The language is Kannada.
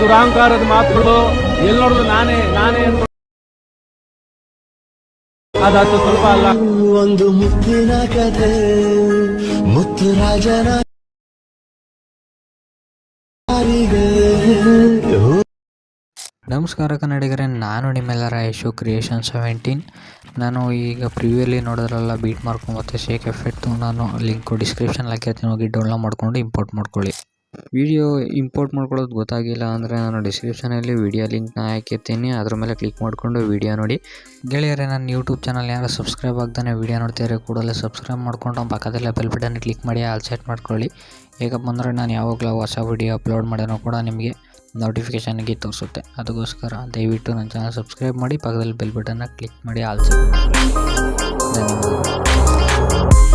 ದುರಾಂಕಾರದ ಮಾತುಗಳು ಎಲ್ಲಿ ನೋಡಿದ್ರು ನಾನೇ ಅಂತ ಅದಾತು ಸ್ವಲ್ಪ ಅಲ್ಲ. ಒಂದು ಮುತ್ತಿನ ಕಥೆ, ಮುತ್ತು ರಾಜನ ನಮಸ್ಕಾರ ಕನ್ನಡಿಗರೇ, ನಾನು ನಿಮ್ಮೆಲ್ಲರ ಯಶು ಕ್ರಿಯೇಷನ್ 17. ನಾನು ಈಗ ಪ್ರಿವ್ಯೂಲಿ ನೋಡೋದ್ರಲ್ಲ ಬೀಟ್ ಮಾರ್ಕ್ ಮತ್ತು ಶೇಕ್ ಎಫೆಕ್ಟು, ನಾನು ಲಿಂಕು ಡಿಸ್ಕ್ರಿಪ್ಷನ್ ಹಾಕಿರ್ತೀನಿ, ಹೋಗಿ ಡೌನ್ಲೋಡ್ ಮಾಡ್ಕೊಂಡು ಇಂಪೋರ್ಟ್ ಮಾಡ್ಕೊಳ್ಳಿ. ವಿಡಿಯೋ ಇಂಪೋರ್ಟ್ ಮಾಡ್ಕೊಳ್ಳೋದು ಗೊತ್ತಾಗಿಲ್ಲ ಅಂದರೆ ನಾನು ಡಿಸ್ಕ್ರಿಪ್ಷನಲ್ಲಿ ವಿಡಿಯೋ ಲಿಂಕ್ನ ಹಾಕಿರ್ತೀನಿ, ಅದ್ರ ಮೇಲೆ ಕ್ಲಿಕ್ ಮಾಡಿಕೊಂಡು ವಿಡಿಯೋ ನೋಡಿ. ಗೆಳೆಯರೇ, ನನ್ನ ಯೂಟ್ಯೂಬ್ ಚಾನಲ್ ಯಾರು ಸಬ್ಸ್ಕ್ರೈಬ್ ಆಗ್ತಾನೆ ವಿಡಿಯೋ ನೋಡ್ತಿದ್ದಾರೆ ಕೂಡಲೇ ಸಬ್ಸ್ಕ್ರೈಬ್ ಮಾಡ್ಕೊಂಡು ಪಕ್ಕದಲ್ಲೇ ಬೆಲ್ ಬಟನ್ ಕ್ಲಿಕ್ ಮಾಡಿ ಆಲ್ ಸೆಟ್ ಮಾಡ್ಕೊಳ್ಳಿ. ಹೇಗಪ್ಪ ಅಂದರೆ ನಾನು ಯಾವಾಗಲೂ ಹೊಸ ವಿಡಿಯೋ ಅಪ್ಲೋಡ್ ಮಾಡೋಣ ಕೂಡ ನಿಮಗೆ ನೋಟಿಫಿಕೇಷನ್ಗೆ ತೋರಿಸುತ್ತೆ. ಅದಕ್ಕೋಸ್ಕರ ದಯವಿಟ್ಟು ನನ್ನ ಚಾನಲ್ ಸಬ್ಸ್ಕ್ರೈಬ್ ಮಾಡಿ, ಪಕ್ಕದಲ್ಲಿ ಬೆಲ್ ಬಟನ್ನ ಕ್ಲಿಕ್ ಮಾಡಿ ಆಲ್ ಸೆಟ್ ಮಾಡ್ಕೊಳ್ಳಿ. ಧನ್ಯವಾದಗಳು.